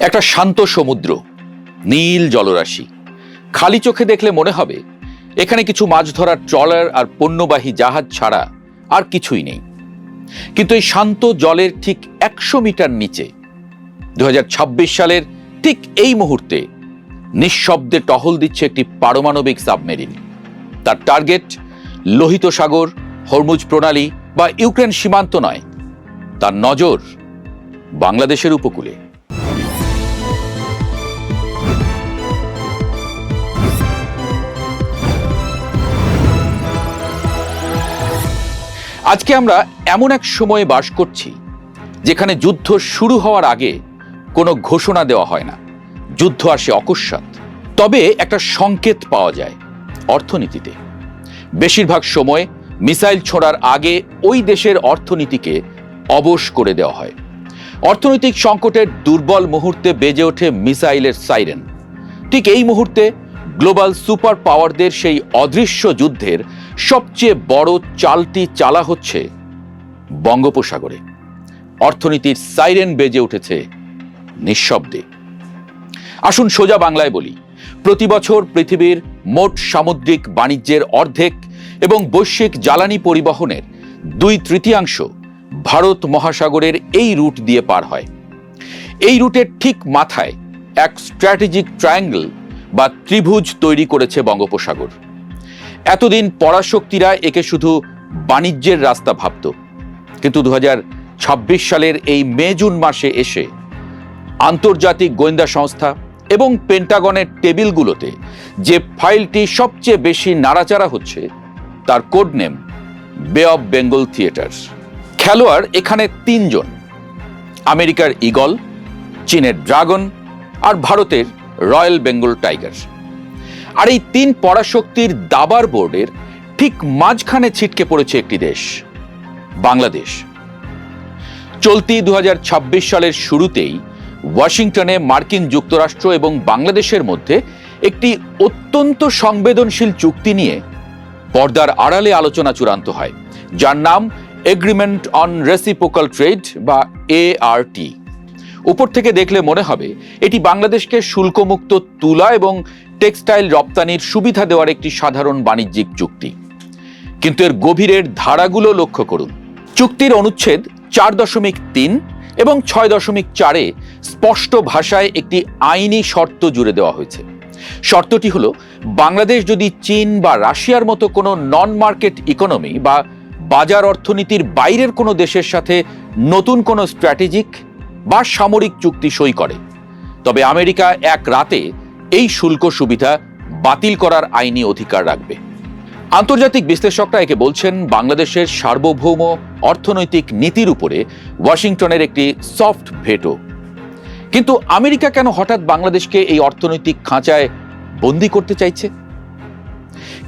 একটা শান্ত সমুদ্র, নীল জলরাশি। খালি চোখে দেখলে মনে হবে এখানে কিছু মাছ ধরার ট্রলার আর পণ্যবাহী জাহাজ ছাড়া আর কিছুই নেই। কিন্তু এই শান্ত জলের ঠিক 100 মিটার নিচে 2026 সালের ঠিক এই মুহূর্তে নিঃশব্দে টহল দিচ্ছে একটি পারমাণবিক সাবমেরিন। তার টার্গেট লোহিত সাগর, হরমুজ প্রণালী বা ইউক্রেন সীমান্ত নয়, তার নজর বাংলাদেশের উপকূলে। আজকে আমরা এমন এক সময়ে বাস করছি যেখানে যুদ্ধ শুরু হওয়ার আগে কোনো ঘোষণা দেওয়া হয় না, যুদ্ধ আসে অকস্মাৎ। তবে একটা সংকেত পাওয়া যায় অর্থনীতিতে। বেশিরভাগ সময় মিসাইল ছোড়ার আগে ওই দেশের অর্থনীতিকে অবশ করে দেওয়া হয়। অর্থনৈতিক সংকটের দুর্বল মুহূর্তে বেজে ওঠে মিসাইলের সাইরেন। ঠিক এই মুহূর্তে গ্লোবাল সুপার পাওয়ারদের সেই অদৃশ্য যুদ্ধের সবচেয়ে বড় চালটি চালা হচ্ছে বঙ্গোপসাগরে। অর্থনীতির সাইরেন বেজে উঠেছে নিঃশব্দে। আসুন সোজা বাংলায় বলি, প্রতি বছর পৃথিবীর মোট সামুদ্রিক বাণিজ্যের অর্ধেক এবং বৈশ্বিক জ্বালানি পরিবহনের 2/3 ভারত মহাসাগরের এই রুট দিয়ে পার হয়। এই রুটের ঠিক মাথায় এক স্ট্র্যাটেজিক ট্রায়াঙ্গল বা ত্রিভুজ তৈরি করেছে বঙ্গোপসাগর। এতদিন পরাশক্তিরা একে শুধু বাণিজ্যের রাস্তা ভাবত, কিন্তু 2026 সালের এই মে জুন মাসে এসে আন্তর্জাতিক গোয়েন্দা সংস্থা এবং পেন্টাগনের টেবিলগুলোতে যে ফাইলটি সবচেয়ে বেশি নাড়াচাড়া হচ্ছে তার কোড নেম বে অফ বেঙ্গল থিয়েটার। খেলোয়াড় এখানে 3 জন: আমেরিকার ঈগল, চীনের ড্রাগন আর ভারতের রয়্যাল বেঙ্গল টাইগার। আর এই 3 পরাশক্তির দাবার বোর্ডের ঠিক মাঝখানে ছিটকে পড়েছে একটি দেশ, বাংলাদেশ। চলতি 2026 সালের শুরুতেই ওয়াশিংটনে মার্কিন যুক্তরাষ্ট্র এবং বাংলাদেশের মধ্যে একটি অত্যন্ত সংবেদনশীল চুক্তি নিয়ে পর্দার আড়ালে আলোচনা চূড়ান্ত হয়, যার নাম এগ্রিমেন্ট অন রেসিপ্রোকাল ট্রেড বা ART। উপর থেকে দেখলে মনে হবে এটি বাংলাদেশকে শুল্কমুক্ত তুলা এবং টেক্সটাইল রপ্তানির সুবিধা দেওয়ার একটি সাধারণ বাণিজ্যিক চুক্তি। কিন্তু এর গভীরের ধারাগুলো লক্ষ্য করুন। চুক্তির অনুচ্ছেদ 4.3 এবং 6.4-এ স্পষ্ট ভাষায় একটি আইনি শর্ত জুড়ে দেওয়া হয়েছে। শর্তটি হলো, বাংলাদেশ যদি চীন বা রাশিয়ার মতো কোনো নন মার্কেট ইকোনমি বা বাজার অর্থনীতির বাইরের কোনো দেশের সাথে নতুন কোনো স্ট্র্যাটেজিক বা সামরিক চুক্তি সই করে, তবে আমেরিকা এক রাতে এই শুল্ক সুবিধা বাতিল করার আইনি অধিকার রাখবে। আন্তর্জাতিক বিশ্লেষকরা একে বলছেন বাংলাদেশের সার্বভৌম অর্থনৈতিক নীতির উপরে ওয়াশিংটনের একটি সফট ভেটো। কিন্তু আমেরিকা কেন হঠাৎ বাংলাদেশকে এই অর্থনৈতিক খাঁচায় বন্দী করতে চাইছে?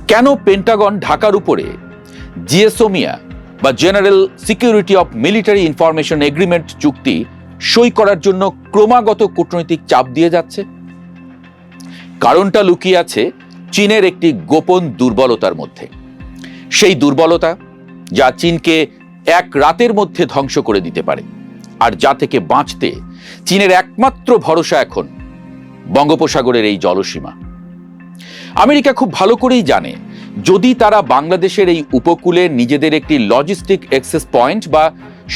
কেন পেন্টাগন ঢাকার উপরে জিএসওমিয়া বা general security of military information agreement চুক্তি সই করার জন্য ক্রমাগত কূটনৈতিক চাপ দিয়ে যাচ্ছে? কারণটা লুকিয়ে আছে চীনের একটি গোপন দুর্বলতার মধ্যে। সেই দুর্বলতা যা চীনকে এক রাতের মধ্যে ধ্বংস করে দিতে পারে, আর যা থেকে বাঁচতে চীনের একমাত্র ভরসা এখন বঙ্গোপসাগরের এই জলসীমা। আমেরিকা খুব ভালো করেই জানে, যদি তারা বাংলাদেশের এই উপকূলে নিজেদের একটি লজিস্টিক অ্যাক্সেস পয়েন্ট বা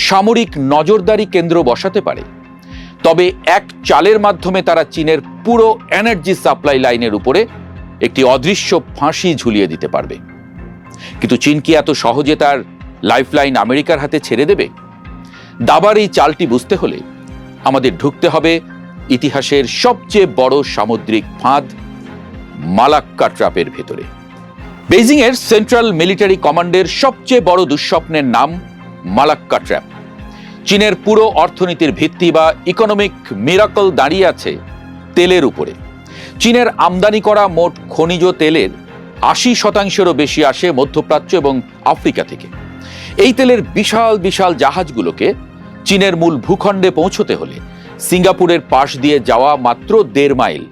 সামরিক নজরদারি কেন্দ্র বসাতে পারে, তবে এক চালের মাধ্যমে তারা চীনের পুরো এনার্জি সাপ্লাই লাইনের উপরে একটি অদৃশ্য ফাঁসি ঝুলিয়ে দিতে পারবে। কিন্তু চীন কি এত সহজে তার লাইফলাইন আমেরিকার হাতে ছেড়ে দেবে? দাবার এই চালটি বুঝতে হলে আমাদের ঢুকতে হবে ইতিহাসের সবচেয়ে বড় সামুদ্রিক ফাঁদ মালাক্কা ট্র্যাপের ভেতরে। বেইজিং এর সেন্ট্রাল মিলিটারি কমান্ডের সবচেয়ে বড় দুঃস্বপ্নের নাম মালাক্কা ট্র্যাপ। চীনের পুরো অর্থনীতির ভিত্তি বা ইকোনমিক মিরাকল দাঁড়িয়ে আছে তেলের উপরে। চীনের আমদানি করা মোট খনিজ তেলের 80%-এরও বেশি আসে মধ্যপ্রাচ্য এবং আফ্রিকা থেকে। এই তেলের বিশাল বিশাল জাহাজগুলোকে চীনের মূল ভূখণ্ডে পৌঁছতে হলে সিঙ্গাপুরের পাশ দিয়ে যাওয়া মাত্র 1.5 মাইল,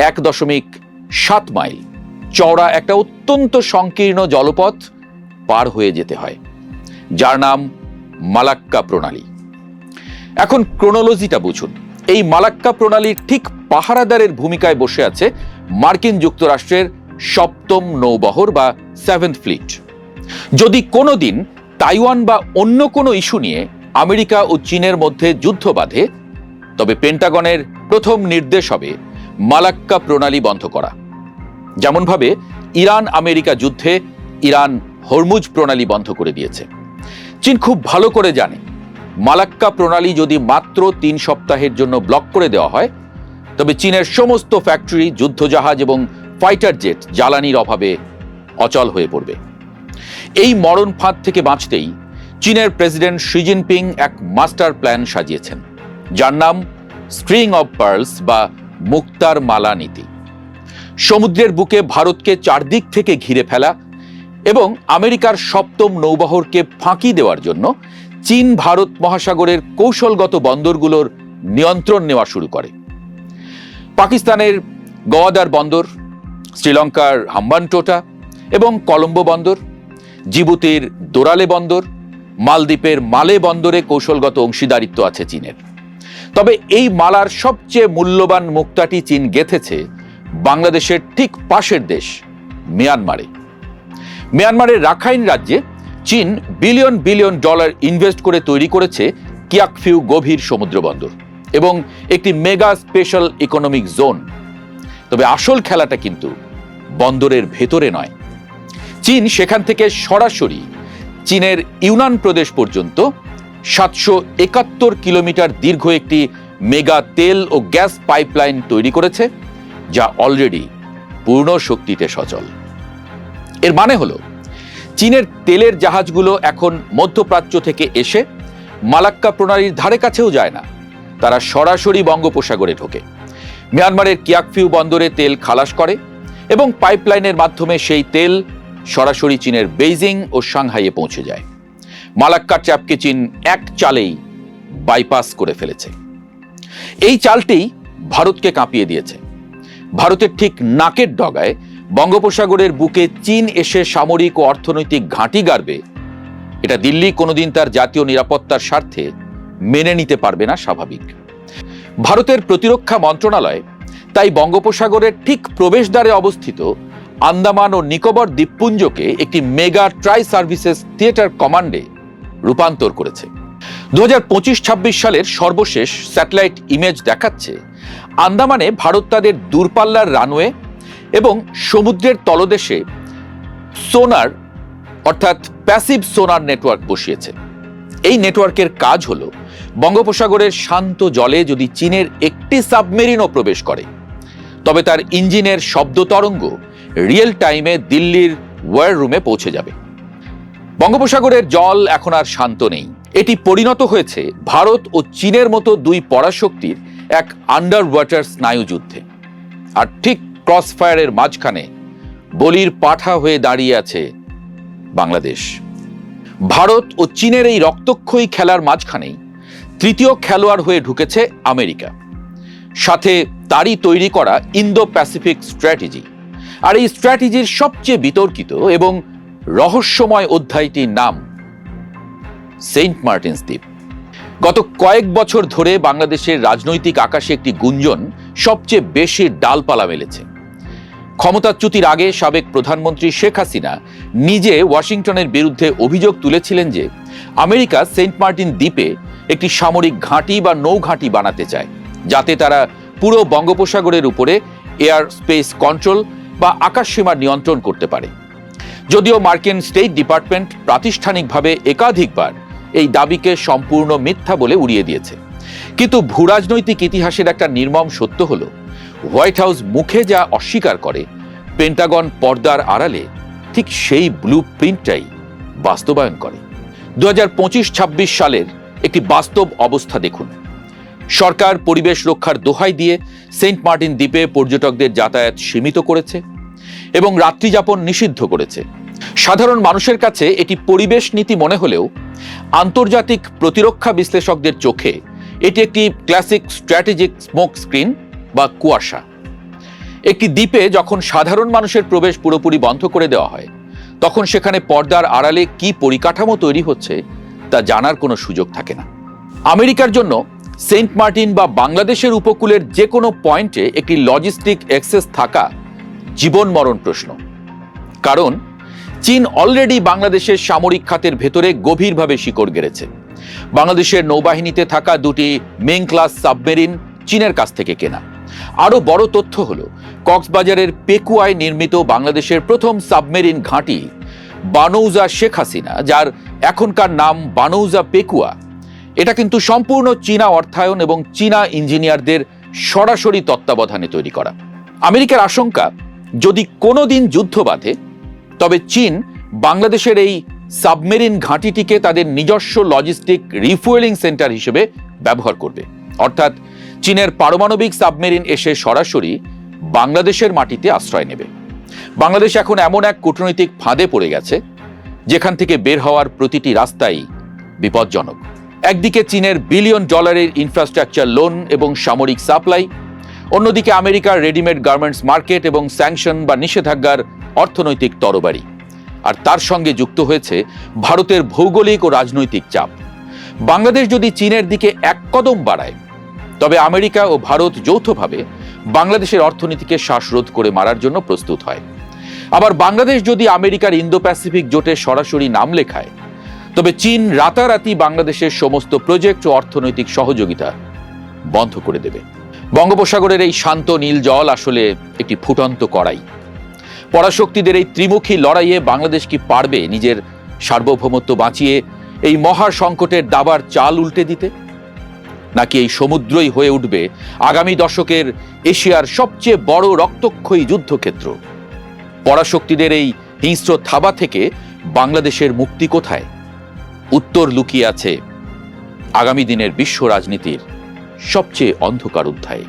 1.7 মাইল চওড়া একটা অত্যন্ত সংকীর্ণ জলপথ পার হয়ে যেতে হয়, যার নাম মালাক্কা প্রণালী। এখন ক্রোনোলজিটা বুঝুন। এই মালাক্কা প্রণালীর ঠিক পাহারাদারের ভূমিকায় বসে আছে মার্কিন যুক্তরাষ্ট্রের সপ্তম নৌবহর বা 7th ফ্লিট। যদি কোনোদিন তাইওয়ান বা অন্য কোনো ইস্যু নিয়ে আমেরিকা ও চীনের মধ্যে যুদ্ধ বাধে, তবে পেন্টাগনের প্রথম নির্দেশ হবে মালাক্কা প্রণালী বন্ধ করা। যেমনভাবে ইরান আমেরিকা যুদ্ধে ইরান হরমুজ প্রণালী বন্ধ করে দিয়েছে। চীন খুব ভালো করে জানে মালাক্কা প্রণালী যদি মাত্র 3 সপ্তাহের জন্য ব্লক করে দেওয়া হয়, তবে চীনের সমস্ত ফ্যাক্টরি, যুদ্ধজাহাজ এবং ফাইটার জেট জ্বালানির অভাবে অচল হয়ে পড়বে। এই মরণ ফাঁদ থেকে বাঁচতেই চীনের প্রেসিডেন্ট শি জিনপিং এক মাস্টার প্ল্যান সাজিয়েছেন, যার নাম স্ট্রিং অব পার্লস বা মুক্তার মালা নীতি। সমুদ্রের বুকে ভারতকে চারদিক থেকে ঘিরে ফেলা এবং আমেরিকার সপ্তম নৌবহরকে ফাঁকি দেওয়ার জন্য চীন ভারত মহাসাগরের কৌশলগত বন্দরগুলোর নিয়ন্ত্রণ নেওয়া শুরু করে। পাকিস্তানের গোয়াদার বন্দর, শ্রীলঙ্কার হাম্বানটোটা এবং কলম্বো বন্দর, জিবুতির দোরালে বন্দর, মালদ্বীপের মালে বন্দরে কৌশলগত অংশীদারিত্ব আছে চীনের। তবে এই মালার সবচেয়ে মূল্যবান মুক্তাটি চীন গেঁথেছে বাংলাদেশের ঠিক পাশের দেশ মিয়ানমারে। মিয়ানমারের রাখাইন রাজ্যে চীন বিলিয়ন বিলিয়ন ডলার ইনভেস্ট করে তৈরি করেছে কিয়াকফিউ গভীর সমুদ্র বন্দর এবং একটি মেগা স্পেশাল ইকোনমিক জোন। তবে আসল খেলাটা কিন্তু বন্দরের ভেতরে নয়। চীন সেখান থেকে সরাসরি চীনের ইউনান প্রদেশ পর্যন্ত 771 কিলোমিটার দীর্ঘ একটি মেগা তেল ও গ্যাস পাইপলাইন তৈরি করেছে, যা অলরেডি পূর্ণ শক্তিতে সচল। এর মানে হলো চীনের তেলের জাহাজগুলো এখন মধ্যপ্রাচ্য থেকে এসে মালাক্কা প্রণালীর ধারে কাছেও যায় না, তারা সরাসরি বঙ্গোপসাগরে ঢোকে, মিয়ানমারের কিয়াকফিউ বন্দরে তেল খালাস করে এবং পাইপলাইনের মাধ্যমে সেই তেল সরাসরি চীনের বেইজিং ও সাংহাইয়ে পৌঁছে যায়। মালাক্কার চাপকে চীন এক চালেই বাইপাস করে ফেলেছে। এই চালটি ভারতকে কাঁপিয়ে দিয়েছে। ভারতের ঠিক নাকের ডগায় বঙ্গোপসাগরের বুকে চীন এসে সামরিক ও অর্থনৈতিক ঘাঁটি গাড়বে, এটা দিল্লি কোনোদিন তার জাতীয় নিরাপত্তার স্বার্থে মেনে নিতে পারবে না স্বাভাবিক। ভারতের প্রতিরক্ষা মন্ত্রণালয় তাই বঙ্গোপসাগরের ঠিক প্রবেশদ্বারে অবস্থিত আন্দামান ও নিকোবর দ্বীপপুঞ্জকে একটি মেগা ট্রাই সার্ভিসেস থিয়েটার কমান্ডে রূপান্তর করেছে। 2025-26 সালের সর্বশেষ স্যাটেলাইট ইমেজ দেখাচ্ছে আন্দামানে ভারত তাদের দূরপাল্লার রানওয়ে এবং সমুদ্রের তলদেশে সোনার অর্থাৎ প্যাসিভ সোনার নেটওয়ার্ক বসিয়েছে। এই নেটওয়ার্কের কাজ হলো বঙ্গোপসাগরের শান্ত জলে যদি চীনের একটি সাবমেরিনও প্রবেশ করে, তবে তার ইঞ্জিনের শব্দ তরঙ্গ রিয়েল টাইমে দিল্লির ওয়্যার রুমে পৌঁছে যাবে। বঙ্গোপসাগরের জল এখন আর শান্ত নেই, এটি পরিণত হয়েছে ভারত ও চীনের মতো দুই পরাশক্তির এক আন্ডার ওয়াটার স্নায়ুযুদ্ধে। আর ঠিক ক্রসফায়ারের মাঝখানে বলির পাঠা হয়ে দাঁড়িয়ে আছে বাংলাদেশ। ভারত ও চীনের এই রক্তক্ষয়ী খেলার মাঝখানেই তৃতীয় খেলোয়াড় হয়ে ঢুকেছে আমেরিকা, সাথে তারই তৈরি করা ইন্দো প্যাসিফিক স্ট্র্যাটেজি। আর এই স্ট্র্যাটেজির সবচেয়ে বিতর্কিত এবং রহস্যময় অধ্যায়টির নাম সেন্ট মার্টিনস দ্বীপ। গত কয়েক বছর ধরে বাংলাদেশের রাজনৈতিক আকাশে একটি গুঞ্জন সবচেয়ে বেশি ডালপালা মেলেছে। ক্ষমতাচ্যুতির আগে সাবেক প্রধানমন্ত্রী শেখ হাসিনা নিজে ওয়াশিংটনের বিরুদ্ধে অভিযোগ তুলেছিলেন যে আমেরিকা সেন্ট মার্টিন দ্বীপে একটি সামরিক ঘাঁটি বা নৌঘাঁটি বানাতে চায়, যাতে তারা পুরো বঙ্গোপসাগরের উপরে এয়ার স্পেস কন্ট্রোল বা আকাশসীমা নিয়ন্ত্রণ করতে পারে। যদিও মার্কিন স্টেট ডিপার্টমেন্ট প্রাতিষ্ঠানিকভাবে একাধিকবার এই দাবিকে সম্পূর্ণ মিথ্যা বলে উড়িয়ে দিয়েছে, কিন্তু ভূরাজনৈতিক ইতিহাসের একটা নির্মম সত্য হলো হোয়াইট হাউস মুখে যা অস্বীকার করে, পেন্টাগন পর্দার আড়ালে ঠিক সেই ব্লু প্রিন্টটাই বাস্তবায়ন করে। 2025-26 সালের একটি বাস্তব অবস্থা দেখুন। সরকার পরিবেশ রক্ষার দোহাই দিয়ে সেন্ট মার্টিন দ্বীপে পর্যটকদের যাতায়াত সীমিত করেছে এবং রাত্রিযাপন নিষিদ্ধ করেছে। সাধারণ মানুষের কাছে এটি পরিবেশ নীতি মনে হলেও আন্তর্জাতিক প্রতিরক্ষা বিশ্লেষকদের চোখে এটি একটি ক্লাসিক স্ট্র্যাটেজিক স্মোক স্ক্রিন বা কুয়াশা। একটি দ্বীপে যখন সাধারণ মানুষের প্রবেশ পুরোপুরি বন্ধ করে দেওয়া হয়, তখন সেখানে পর্দার আড়ালে কি পরিকাঠামো তৈরি হচ্ছে তা জানার কোনো সুযোগ থাকে না। আমেরিকার জন্য সেন্ট মার্টিন বা বাংলাদেশের উপকূলের যে কোনো পয়েন্টে একটি লজিস্টিক অ্যাক্সেস থাকা জীবন মরণ প্রশ্ন। কারণ চীন অলরেডি বাংলাদেশের সামরিক খাতের ভেতরে গভীরভাবে শিকড় গেড়েছে। বাংলাদেশের নৌবাহিনীতে থাকা দুটি মেইন ক্লাস সাবমেরিন চীনের কাছ থেকে কেনা। আরও বড় তথ্য হলো, কক্সবাজারের পেকুয়ায় নির্মিত বাংলাদেশের প্রথম সাবমেরিন ঘাঁটি বানৌজা শেখ হাসিনা, যার এখনকার নাম বানৌজা পেকুয়া, এটা কিন্তু সম্পূর্ণ চীনা অর্থায়ন এবং চীনা ইঞ্জিনিয়ারদের সরাসরি তত্ত্বাবধানে তৈরি করা। আমেরিকার আশঙ্কা, যদি কোনোদিন যুদ্ধ বাধে তবে চীন বাংলাদেশের এই সাবমেরিন ঘাঁটিটিকে তাদের নিজস্ব লজিস্টিক রিফুয়েলিং সেন্টার হিসেবে ব্যবহার করবে। অর্থাৎ চীনের পারমাণবিক সাবমেরিন এসে সরাসরি বাংলাদেশের মাটিতে আশ্রয় নেবে। বাংলাদেশ এখন এমন এক কূটনৈতিক ফাঁদে পড়ে গেছে যেখান থেকে বের হওয়ার প্রতিটি রাস্তাই বিপজ্জনক। একদিকে চীনের বিলিয়ন ডলারের ইনফ্রাস্ট্রাকচার লোন এবং সামরিক সাপ্লাই, অন্যদিকে আমেরিকার রেডিমেড গার্মেন্টস মার্কেট এবং স্যাংশন বা নিষেধাজ্ঞার অর্থনৈতিক তরবারি। আর তার সঙ্গে যুক্ত হয়েছে ভারতের ভৌগোলিক ও রাজনৈতিক চাপ। বাংলাদেশ যদি চীনের দিকে এক কদম বাড়ায় তবে আমেরিকা ও ভারত যৌথভাবে বাংলাদেশের অর্থনীতিকে শ্বাসরোধ করে মারার জন্য প্রস্তুত হয়। আবার বাংলাদেশ যদি আমেরিকার ইন্দো প্যাসিফিক জোটে সরাসরি নাম লেখায় তবে চীন রাতারাতি বাংলাদেশের সমস্ত প্রজেক্ট ও অর্থনৈতিক সহযোগিতা বন্ধ করে দেবে। বঙ্গোপসাগরের এই শান্ত নীল জল আসলে একটি ফুটন্ত কড়াই। পরাশক্তিদের এই ত্রিমুখী লড়াইয়ে বাংলাদেশ কি পারবে নিজের সার্বভৌমত্ব বাঁচিয়ে এই মহা সংকটের দাবার চাল উল্টে দিতে, নাকি এই সমুদ্রই হয়ে উঠবে আগামী দশকের এশিয়ার সবচেয়ে বড় রক্তক্ষয়ী যুদ্ধক্ষেত্র? পরাশক্তিদের এই হিংস্র থাবা থেকে বাংলাদেশের মুক্তি কোথায়? উত্তর লুকিয়ে আছে আগামী দিনের বিশ্ব রাজনীতির সবচেয়ে অন্ধকার অধ্যায়ে।